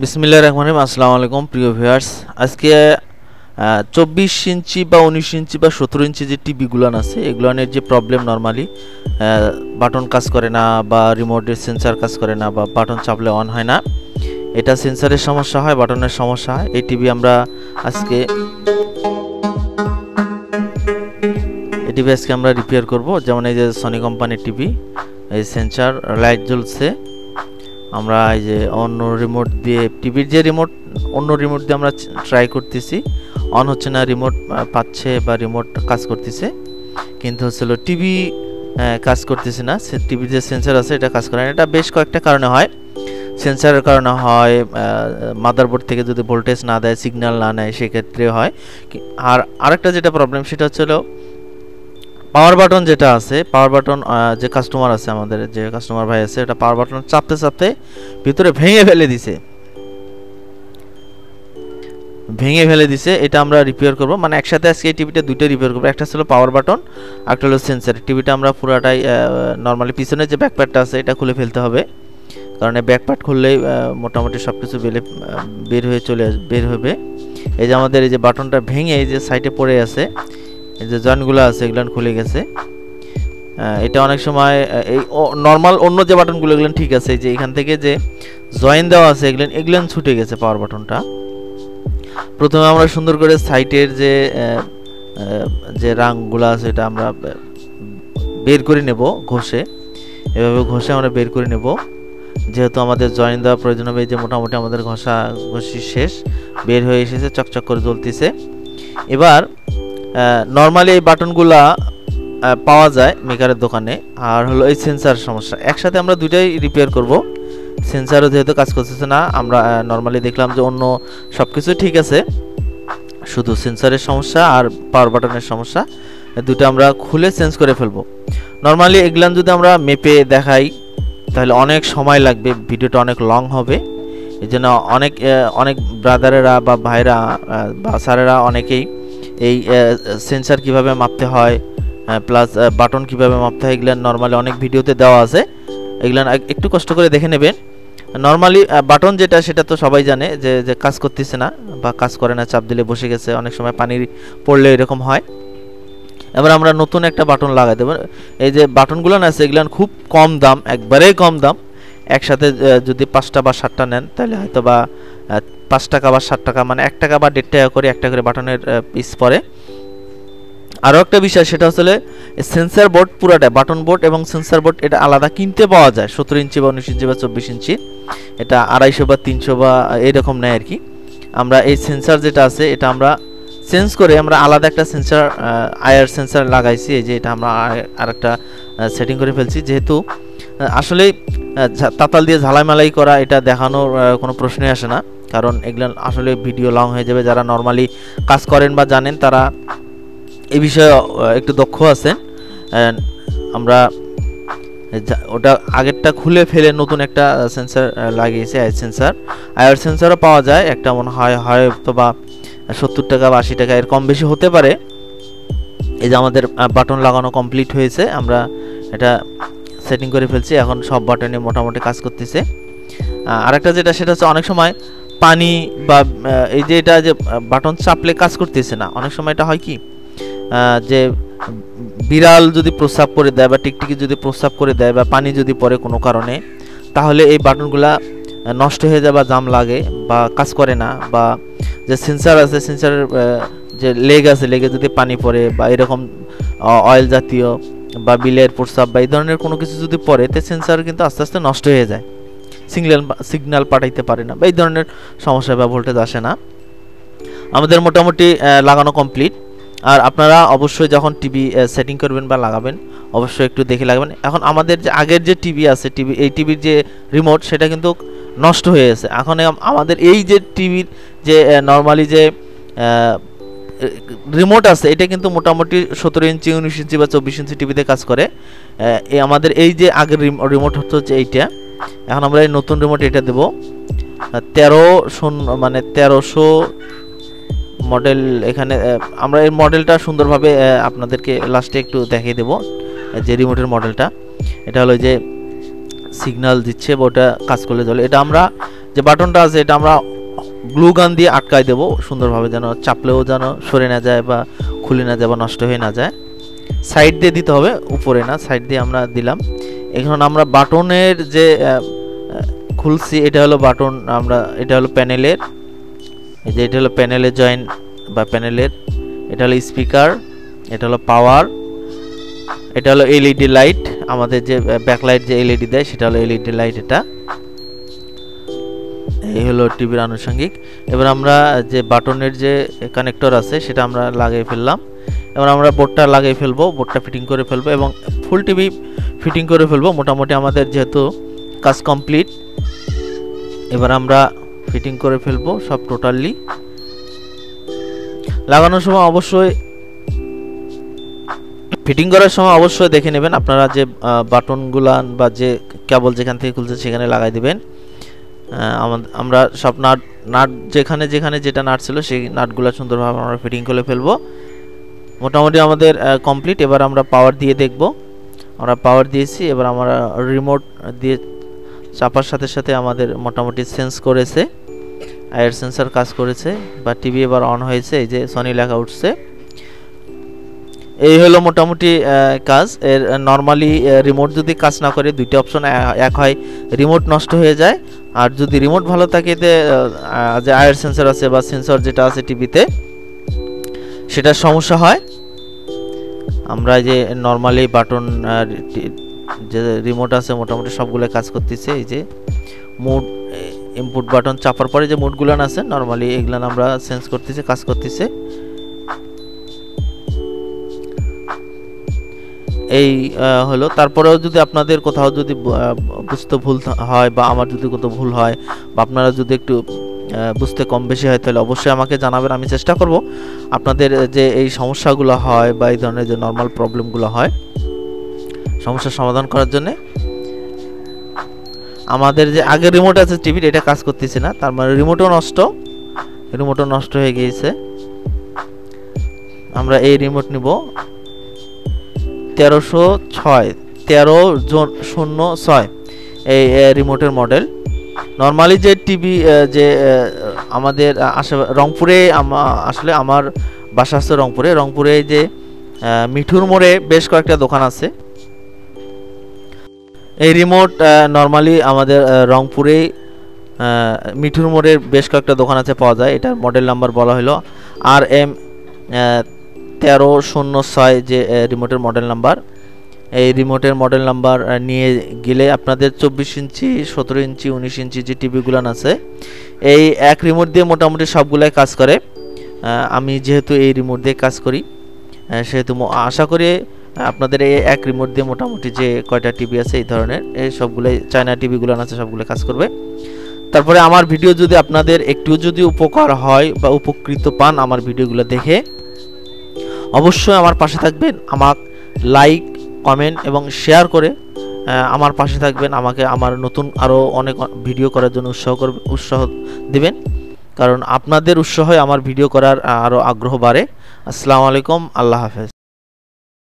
বিসমিল্লাহির রহমানির রহিম। আসসালামু আলাইকুম প্রিয় ভিউয়ার্স। আজকে 24 ইঞ্চি বা 19 ইঞ্চি বা 17 ইঞ্চি যে টিভিগুলান আছে এগুলানের যে প্রবলেম নরমালি বাটন কাজ করে না বা রিমোটের সেন্সর কাজ করে না বা বাটন চাপলে অন হয় না, এটা সেন্সরের সমস্যা হয়, বাটনের সমস্যা হয়। এই টিভি আজকে আমরা রিপেয়ার করব। যেমন এই যে সনি কোম্পানির টিভি, এই সেন্সর লাইট জ্বলছে, আমরা এই যে অন্য রিমোট দিয়ে টিভির যে রিমোট অন্য রিমোট দিয়ে আমরা ট্রাই করতেছি, অন হচ্ছে না, রিমোট পাচ্ছে বা রিমোট কাজ করতেছে, কিন্তু হচ্ছিল টিভি কাজ করতেছে না। টিভির যে সেন্সর আছে এটা কাজ করে না। এটা বেশ কয়েকটা কারণে হয়। সেন্সরের কারণে হয়, মাদারবোর্ড থেকে যদি ভোল্টেজ না দেয়, সিগন্যাল না নেয়, সেক্ষেত্রে হয়। আর আরেকটা যেটা প্রবলেম সেটা হচ্ছিল পাওয়ার বাটন যেটা আছে, পাওয়ার বাটন যে কাস্টমার আছে, আমাদের যে কাস্টমার ভাই আছে, এটা পাওয়ার বাটন চাপতে চাপতে ভিতরে ভেঙে ফেলে দিছে। এটা আমরা রিপেয়ার করব, মানে একসাথে আজকে এই টিভিটা দুইটা রিপেয়ার করব। একটা ছিল পাওয়ার বাটন, একটা হলো সেন্সর। টিভিটা আমরা পুরাটাই নরমালি পিছনে যে ব্যাকপ্যাডটা আছে এটা খুলে ফেলতে হবে, কারণ এই ব্যাকপ্যাড খুললেই মোটামুটি সব কিছু বের হবে। এই যে আমাদের এই যে বাটনটা ভেঙে এই যে সাইডে পড়ে আছে, এই যে জয়েন্টগুলো আছে এগুলো খুলে গেছে। এটা অনেক সময় এই নর্মাল অন্য যে বাটনগুলো এগুলো ঠিক আছে, যে এখান থেকে যে জয়েন দেওয়া আছে এগুলো ছুটে গেছে পাওয়ার বাটনটা। প্রথমে আমরা সুন্দর করে সাইটের যে রাংগুলো আছে এটা আমরা বের করে নেব ঘষে, এভাবে ঘষে আমরা বের করে নেব। যেহেতু আমাদের জয়েন দেওয়া প্রয়োজন হবে, এই যে মোটামুটি আমাদের ঘষি শেষ, বের হয়ে এসেছে, চকচক করে জ্বলতেছে। এবার নরমালি এই বাটনগুলা পাওয়া যায় মেকারের দোকানে। আর হলো এই সেন্সর সমস্যা, একসাথে আমরা দুইটাই রিপেয়ার করব। সেন্সারও যেহেতু কাজ করতেছে না, আমরা নরমালি দেখলাম যে অন্য সব কিছু ঠিক আছে, শুধু সেন্সরের সমস্যা আর পাওয়ার বাটনের সমস্যা, দুটো আমরা খুলে চেঞ্জ করে ফেলবো। নরমালি এগুলান যদি আমরা মেপে দেখাই তাহলে অনেক সময় লাগবে, ভিডিওটা অনেক লং হবে। এই জন্য অনেক ব্রাদারেরা বা ভাইরা বা স্যারেরা অনেকেই এই সেন্সর কিভাবে মাপতে হয় প্লাস বাটন কিভাবে মাপতে হয় এগুলো নরমালি অনেক ভিডিওতে দেওয়া আছে, এগুলো একটু কষ্ট করে দেখে নেবেন। নরমালি বাটন যেটা সেটা তো সবাই জানে যে কাজ করতেছে না বা কাজ করে না, চাপ দিলে বসে গেছে, অনেক সময় পানি পড়লে এরকম হয়। এবার আমরা নতুন একটা বাটন লাগাই দেবো। এই যে বাটনগুলো আছে এগুলো খুব কম দাম, একবারেই কম দাম। একসাথে যদি 5টা বা 7টা নেন তাহলে হয়তো বা 5 টাকা বা 7 টাকা, মানে 1 টাকা বা 1.5 টাকা করে একটা করে বাটনের পিস পড়ে। আরও একটা বিষয় সেটা হচ্ছে সেন্সর বোর্ড, পুরাটা বাটন বোর্ড এবং সেন্সর বোর্ড এটা আলাদা কিনতে পাওয়া যায়। 17 ইঞ্চি বা 19 ইঞ্চি বা 24 ইঞ্চি, এটা 250 বা 300 বা এরকম নেয় আর কি। আমরা এই সেন্সর যেটা আছে এটা আমরা চেঞ্জ করে আমরা আলাদা একটা সেন্সর আয়ার সেন্সর লাগাইছি। এই যে এটা আমরা আরেকটা সেটিং করে ফেলছি, যেহেতু আসলে তাতাল দিয়ে ঝালাইমালাই করা এটা দেখানোর কোনো প্রশ্নই আসে না, কারণ এগুলো আসলে ভিডিও লং হয়ে যাবে। যারা নর্মালি কাজ করেন বা জানেন তারা এই বিষয়ে একটু দক্ষ আছেন। আমরা ওটা আগেরটা খুলে ফেলে নতুন একটা সেন্সর লাগিয়েছি, আয়ার সেন্সরও পাওয়া যায়। একটা মনে হয় হয়তো বা 70 টাকা বা 80 টাকা, এর কম বেশি হতে পারে। এই যে আমাদের বাটন লাগানো কমপ্লিট হয়েছে, আমরা এটা সেটিং করে ফেলছি, এখন সব বাটনে মোটামুটি কাজ করতেছে। আরেকটা যেটা সেটা হচ্ছে অনেক সময় পানি বা এই যে এটা যে বাটন চাপলে কাজ করতেছে না, অনেক সময় এটা হয় কি যে বিড়াল যদি প্রস্রাব করে দেয় বা টিকটিকি যদি প্রস্রাব করে দেয় বা পানি যদি পড়ে কোনো কারণে, তাহলে এই বাটনগুলা নষ্ট হয়ে যায় বা জাম লাগে বা কাজ করে না। বা যে সেন্সর আছে, সেন্সরের যে লেগ আছে, লেগে যদি পানি পড়ে বা এরকম অয়েল জাতীয় বা বিলের প্রস্রাব বা এই ধরনের কোনো কিছু যদি পড়ে, তো সেন্সর কিন্তু আস্তে আস্তে নষ্ট হয়ে যায়, সিগন্যাল পাঠাইতে পারে না বা এই ধরনের সমস্যা বা ভোল্টেজ আসে না। আমাদের মোটামুটি লাগানো কমপ্লিট। আর আপনারা অবশ্যই যখন টিভি সেটিং করবেন বা লাগাবেন অবশ্যই একটু দেখে লাগাবেন। এখন আমাদের যে আগের যে টিভি আছে, এই টিভির যে রিমোট সেটা কিন্তু নষ্ট হয়ে গেছে। এখন আমাদের এই যে টিভির যে নর্মালি যে রিমোট আছে এটা কিন্তু মোটামুটি 17 ইঞ্চি, 19 ইঞ্চি বা 24 ইঞ্চি টিভিতে কাজ করে। আমাদের এই যে আগের রিমোট হচ্ছে এইটা, এখন আমরা এই নতুন রিমোট এটা দেবো 1300 মডেল। এখানে আমরা এই মডেলটা সুন্দরভাবে আপনাদেরকে লাস্টে একটু দেখিয়ে দেব, যে রিমোটের মডেলটা। এটা হলো যে সিগন্যাল দিচ্ছে বা ওটা কাজ করলে চলে। এটা আমরা যে বাটনটা আছে এটা আমরা গ্লু গান দিয়ে আটকাই দেব সুন্দরভাবে, যেন চাপলেও যেন সরে না যায় বা খুলে না যায় বা নষ্ট হয়ে না যায়। সাইড দিয়ে দিতে হবে, উপরে না, সাইড দিয়ে আমরা দিলাম। এখন আমরা বাটনের যে খুলছি, এটা হলো বাটন, আমরা এটা হলো প্যানেলের, এই যে এটা হলো প্যানেলের জয়েন্ট বা প্যানেলের, এটা হলো স্পিকার, এটা হলো পাওয়ার, এটা হলো এলইডি লাইট, আমাদের যে ব্যাকলাইট যে এলইডি দেয় সেটা হলো এলইডি লাইট। এটা এই হলো টিভির আনুষঙ্গিক। এবার আমরা যে বাটনের যে কানেক্টর আছে সেটা আমরা লাগিয়ে ফেললাম। এবার আমরা বোর্ডটা লাগিয়ে ফেলবো, বোর্ডটা ফিটিং করে ফেলবো এবং ফুল টিভি ফিটিং করে ফেলবো। মোটামুটি আমাদের যেহেতু কাজ কমপ্লিট, এবার আমরা ফিটিং করে ফেলবো সব টোটালি। লাগানোর সময় অবশ্যই, ফিটিং করার সময় অবশ্যই দেখে নেবেন আপনারা যে বাটনগুলান বা যে কেবল যেখান থেকে খুলছে সেখানে লাগাই দিবেন। আমরা সব নাট যেখানে যেখানে যেটা নাট ছিল সেই নাটগুলো সুন্দরভাবে আমরা ফিটিং করে ফেলবো। মোটামুটি আমাদের কমপ্লিট। এবার আমরা পাওয়ার দিয়ে দেখব। আমরা পাওয়ার দিয়েছি, এবার আমরা রিমোট দিয়ে চাপার সাথে সাথে আমাদের মোটামুটি সেন্স করেছে, এয়ার সেন্সর কাজ করেছে বা টিভি এবার অন হয়েছে, এই যে সনি লেখা উঠছে। এই হলো মোটামুটি কাজ। এর নরমালি রিমোট যদি কাজ না করে দুইটা অপশন, এক হয় রিমোট নষ্ট হয়ে যায়, আর যদি রিমোট ভালো থাকে যে এয়ার সেন্সর আছে বা সেন্সর যেটা আছে টিভিতে সেটার সমস্যা হয়। আমরা যে নরমালি বাটন যে রিমোট আছে মোটামুটি সবগুলো কাজ করতেছে। এই যে মোড ইনপুট বাটন চাপার পরে যে মোডগুলো আছে নরমালি এগুলো আমরা সেন্স করতেছে, কাজ করতেছে। এই হলো। তারপরেও যদি আপনাদের কোথাও যদি বুঝতে ভুল হয় বা আমার যদি কোথাও ভুল হয় বা আপনারা যদি একটু বুঝতে কম বেশি হয় তাহলে অবশ্যই আমাকে জানাবেন। আমি চেষ্টা করব আপনাদের যে এই সমস্যাগুলো হয় বা এই ধরনের যে নর্মাল প্রবলেমগুলো হয় সমস্যার সমাধান করার জন্য। আমাদের যে আগের রিমোট আছে টিভির এটা কাজ করতেছে না, তার মানে রিমোটও নষ্ট হয়ে গিয়েছে। আমরা এই রিমোট নিব 1306 এই রিমোটের মডেল। নরমালি যে টিভি যে আমাদের রংপুরে, আসলে আমার বাসা আছে রংপুরে যে মিঠুর মোড়ে বেশ কয়েকটা দোকান আছে। এই রিমোট নরমালি আমাদের রংপুরে মিঠুর মোড়ের বেশ কয়েকটা দোকান আছে, পাওয়া যায়। এটার মডেল নাম্বার বলা হলো RM 1306 যে রিমোটের মডেল নাম্বার। এই রিমোটের মডেল নাম্বার নিয়ে গেলে আপনাদের 24 ইঞ্চি 17 ইঞ্চি 19 ইঞ্চি যে টিভিগুলো আছে এই এক রিমোট দিয়ে মোটামুটি সবগুলাই কাজ করে। আমি যেহেতু এই রিমোট দিয়ে কাজ করি সেহেতু আশা করি আপনাদের এই এক রিমোট দিয়ে মোটামুটি যে কয়টা টিভি আছে এই ধরনের এই সবগুলাই চায়না টিভিগুলো আছে সবগুলো কাজ করবে। তারপরে আমার ভিডিও যদি আপনাদের একটু যদি উপকার হয় বা উপকৃত পান আমার ভিডিওগুলো দেখে, অবশ্যই আমার পাশে থাকবেন। আমাকে লাইক, কমেন্ট এবং শেয়ার করে আমার পাশে থাকবেন। আমাকে আমার নতুন আরও অনেক ভিডিও করার জন্য উৎসাহ দিবেন, কারণ আপনাদের উৎসাহে আমার ভিডিও করার আরও আগ্রহ বাড়ে। আসসালামু আলাইকুম, আল্লাহ হাফেজ।